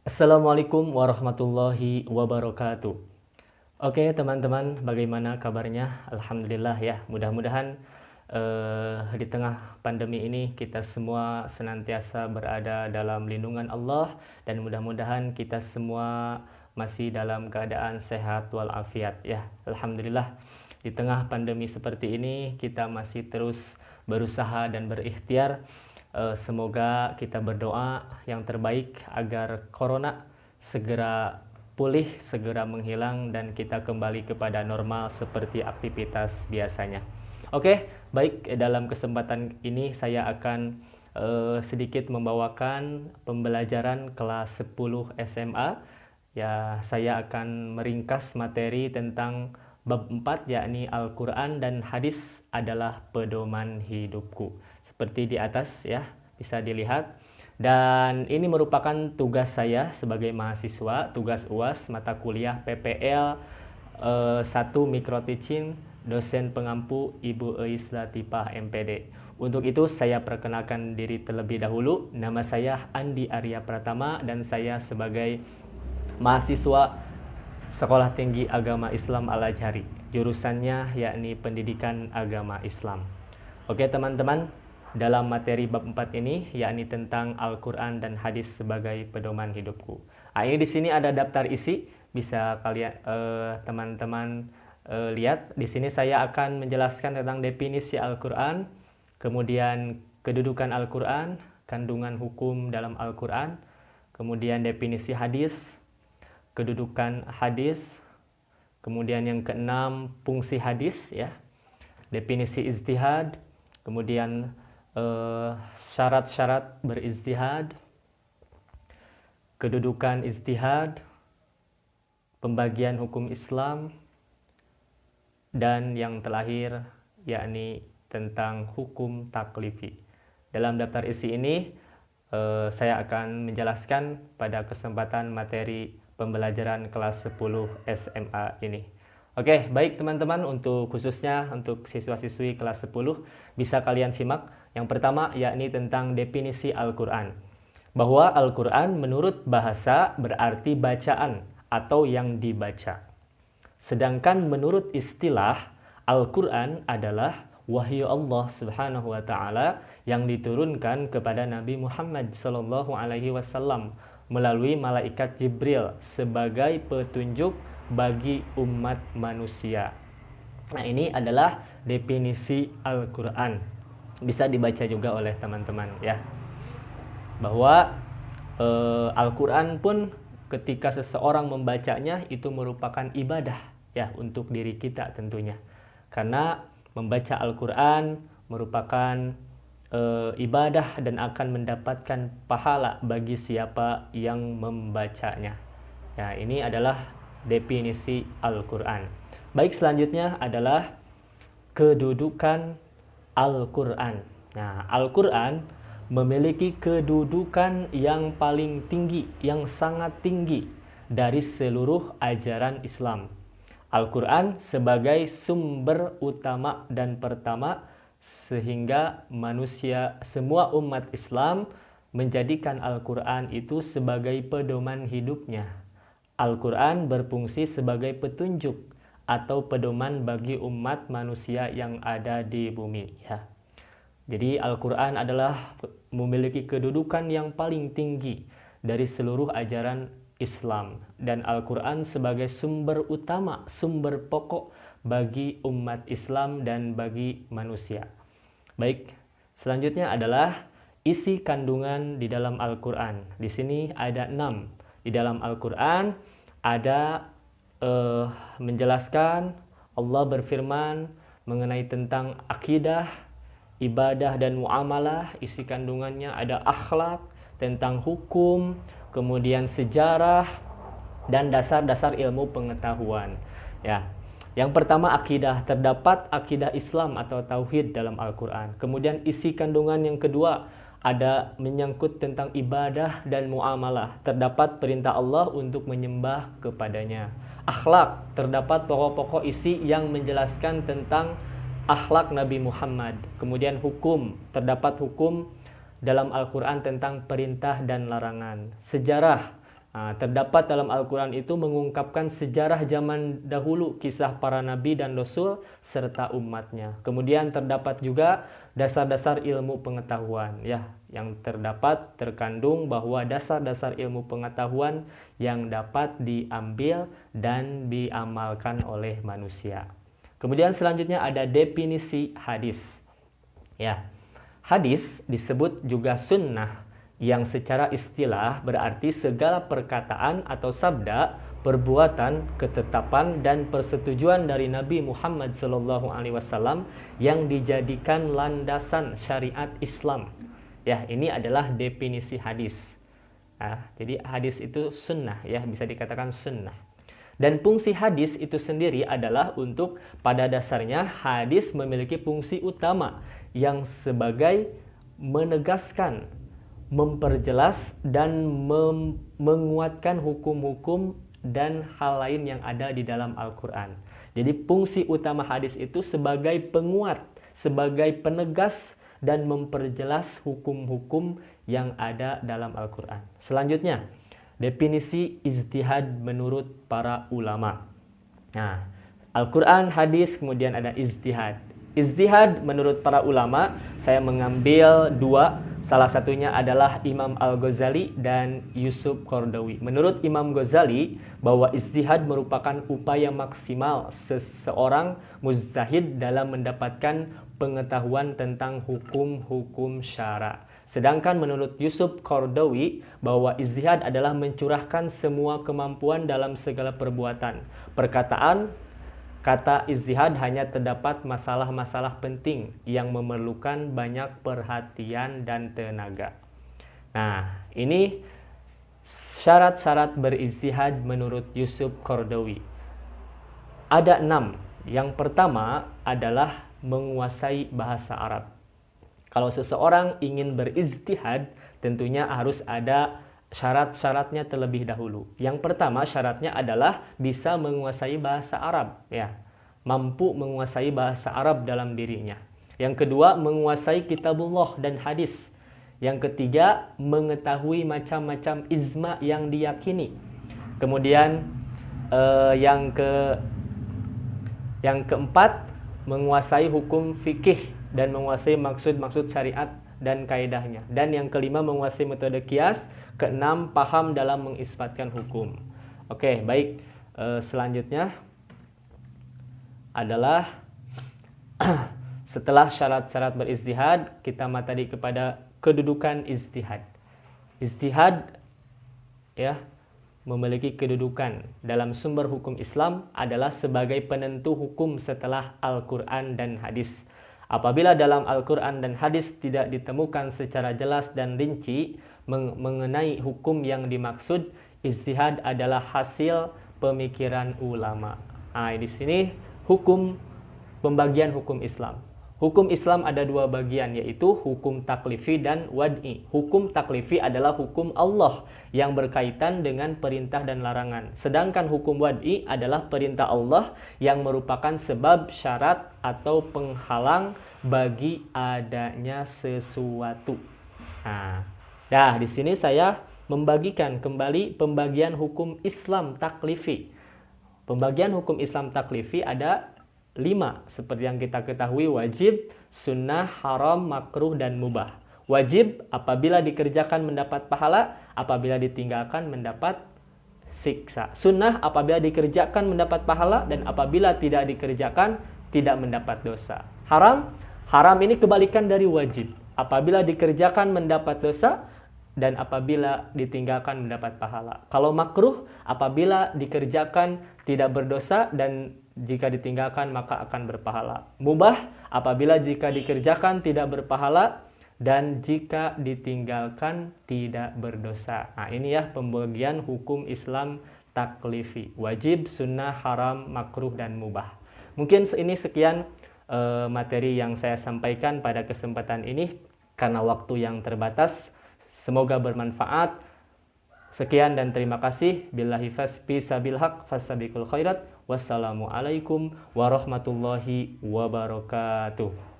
Assalamualaikum warahmatullahi wabarakatuh. Oke teman-teman, bagaimana kabarnya? Alhamdulillah ya, mudah-mudahan di tengah pandemi ini kita semua senantiasa berada dalam lindungan Allah dan mudah-mudahan kita semua masih dalam keadaan sehat walafiat ya. Alhamdulillah, di tengah pandemi seperti ini kita masih terus berusaha dan berikhtiar. Semoga kita berdoa yang terbaik agar corona segera pulih, segera menghilang dan kita kembali kepada normal seperti aktivitas biasanya. Oke, baik, dalam kesempatan ini saya akan sedikit membawakan pembelajaran kelas 10 SMA. Ya, saya akan meringkas materi tentang bab 4, yakni Al-Quran dan Hadis adalah pedoman hidupku. Seperti di atas ya, bisa dilihat. Dan ini merupakan tugas saya sebagai mahasiswa, tugas UAS mata kuliah PPL 1 Micro Teaching, dosen pengampu Ibu Eis Latifah MPD. Untuk itu saya perkenalkan diri terlebih dahulu. Nama saya Andi Arya Pratama dan saya sebagai mahasiswa Sekolah Tinggi Agama Islam Al-Azhari. Jurusannya yakni Pendidikan Agama Islam. Oke teman-teman, dalam materi bab 4 ini yakni tentang Al-Quran dan Hadis sebagai pedoman hidupku. Ini di sini ada daftar isi, bisa kalian teman-teman lihat. Di sini saya akan menjelaskan tentang definisi Al-Quran, kemudian kedudukan Al-Quran, kandungan hukum dalam Al-Quran, kemudian definisi hadis, kedudukan hadis, kemudian yang keenam fungsi hadis ya, definisi ijtihad, kemudian syarat-syarat berijtihad, kedudukan ijtihad, pembagian hukum Islam, dan yang terakhir yakni tentang hukum taklifi. Dalam daftar isi ini saya akan menjelaskan pada kesempatan materi pembelajaran kelas 10 SMA ini. Oke, baik teman-teman, untuk khususnya untuk siswa-siswi kelas 10 bisa kalian simak. Yang pertama yakni tentang definisi Al-Quran. Bahwa Al-Quran menurut bahasa berarti bacaan atau yang dibaca. Sedangkan menurut istilah, Al-Quran adalah wahyu Allah Subhanahu wa taala yang diturunkan kepada Nabi Muhammad SAW melalui malaikat Jibril sebagai petunjuk bagi umat manusia. Nah, ini adalah definisi Al-Quran. Bisa dibaca juga oleh teman-teman ya. Bahwa Al-Quran pun ketika seseorang membacanya itu merupakan ibadah ya untuk diri kita tentunya. Karena membaca Al-Quran merupakan ibadah dan akan mendapatkan pahala bagi siapa yang membacanya. Ya, ini adalah definisi Al-Quran. Baik, selanjutnya adalah kedudukan Al-Quran. Nah, Al-Quran memiliki kedudukan yang paling tinggi, yang sangat tinggi dari seluruh ajaran Islam. Al-Quran sebagai sumber utama dan pertama sehingga manusia, semua umat Islam menjadikan Al-Quran itu sebagai pedoman hidupnya. Al-Quran berfungsi sebagai petunjuk atau pedoman bagi umat manusia yang ada di bumi ya. Jadi Al-Quran adalah memiliki kedudukan yang paling tinggi dari seluruh ajaran Islam, dan Al-Quran sebagai sumber utama, sumber pokok bagi umat Islam dan bagi manusia. Baik, selanjutnya adalah isi kandungan di dalam Al-Quran. Di sini ada 6. Di dalam Al-Quran ada menjelaskan, Allah berfirman mengenai tentang akidah, ibadah dan muamalah. Isi kandungannya ada akhlak, tentang hukum, kemudian sejarah dan dasar-dasar ilmu pengetahuan ya. Yang pertama akidah, terdapat akidah Islam atau tauhid dalam Al-Quran. Kemudian isi kandungan yang kedua ada menyangkut tentang ibadah dan muamalah, terdapat perintah Allah untuk menyembah kepadanya. Akhlak, terdapat pokok-pokok isi yang menjelaskan tentang akhlak Nabi Muhammad. Kemudian hukum, terdapat hukum dalam Al-Quran tentang perintah dan larangan. Sejarah, Terdapat dalam Al-Quran itu mengungkapkan sejarah zaman dahulu, kisah para nabi dan rasul serta umatnya. Kemudian terdapat juga dasar-dasar ilmu pengetahuan, ya, yang terkandung bahwa dasar-dasar ilmu pengetahuan yang dapat diambil dan diamalkan oleh manusia. Kemudian selanjutnya ada definisi hadis. Ya, hadis disebut juga sunnah, yang secara istilah berarti segala perkataan atau sabda, perbuatan, ketetapan dan persetujuan dari Nabi Muhammad SAW yang dijadikan landasan syariat Islam. Ya, ini adalah definisi hadis. Jadi hadis itu sunnah, ya, bisa dikatakan sunnah. Dan fungsi hadis itu sendiri adalah untuk, pada dasarnya hadis memiliki fungsi utama yang sebagai menegaskan, memperjelas dan menguatkan hukum-hukum dan hal lain yang ada di dalam Al-Quran. Jadi fungsi utama hadis itu sebagai penguat, sebagai penegas dan memperjelas hukum-hukum yang ada dalam Al-Quran. Selanjutnya, definisi ijtihad menurut para ulama. Nah, Al-Quran, hadis, kemudian ada ijtihad. Ijtihad menurut para ulama, saya mengambil dua. Salah satunya adalah Imam Al-Ghazali dan Yusuf Qaradawi. Menurut Imam Ghazali, bahwa ijtihad merupakan upaya maksimal seseorang mujtahid dalam mendapatkan pengetahuan tentang hukum-hukum syara. Sedangkan menurut Yusuf Qaradawi, bahwa ijtihad adalah mencurahkan semua kemampuan dalam segala perbuatan, perkataan. Kata ijtihad hanya terdapat masalah-masalah penting yang memerlukan banyak perhatian dan tenaga. Nah, ini syarat-syarat berijtihad menurut Yusuf Qaradawi. Ada 6. Yang pertama adalah menguasai bahasa Arab. Kalau seseorang ingin berijtihad, tentunya harus ada syarat-syaratnya terlebih dahulu. Yang pertama syaratnya adalah bisa menguasai bahasa Arab, ya, mampu menguasai bahasa Arab dalam dirinya. Yang kedua, menguasai kitabullah dan hadis. Yang ketiga, mengetahui macam-macam ijma yang diyakini. Kemudian yang keempat, menguasai hukum fikih dan menguasai maksud-maksud syariat dan kaidahnya. Dan yang kelima, menguasai metode kias. Keenam, paham dalam mengisbatkan hukum. Oke, baik. Selanjutnya adalah setelah syarat-syarat berijtihad, kita materi kepada kedudukan ijtihad. Ijtihad, ya, memiliki kedudukan dalam sumber hukum Islam adalah sebagai penentu hukum setelah Al-Quran dan hadis. Apabila dalam Al-Quran dan hadis tidak ditemukan secara jelas dan rinci mengenai hukum yang dimaksud, ijtihad adalah hasil pemikiran ulama. Di sini pembagian hukum Islam. Hukum Islam ada dua bagian, yaitu hukum taklifi dan wad'i. Hukum taklifi adalah hukum Allah yang berkaitan dengan perintah dan larangan. Sedangkan hukum wad'i adalah perintah Allah yang merupakan sebab, syarat, atau penghalang bagi adanya sesuatu. Di sini saya membagikan kembali pembagian hukum Islam taklifi. Pembagian hukum Islam taklifi ada 5, seperti yang kita ketahui: wajib, sunnah, haram, makruh, dan mubah. Wajib apabila dikerjakan mendapat pahala, apabila ditinggalkan mendapat siksa. Sunnah apabila dikerjakan mendapat pahala, dan apabila tidak dikerjakan tidak mendapat dosa. Haram ini kebalikan dari wajib. Apabila dikerjakan mendapat dosa, dan apabila ditinggalkan mendapat pahala. Kalau makruh, apabila dikerjakan tidak berdosa, dan jika ditinggalkan maka akan berpahala. Mubah apabila jika dikerjakan tidak berpahala, dan jika ditinggalkan tidak berdosa. Ini ya pembagian hukum Islam taklifi: wajib, sunnah, haram, makruh, dan mubah. Mungkin ini sekian materi yang saya sampaikan pada kesempatan ini karena waktu yang terbatas. Semoga bermanfaat. Sekian dan terima kasih. Billahi fisabilil haq fastabiqul khairat. Wassalamualaikum warahmatullahi wabarakatuh.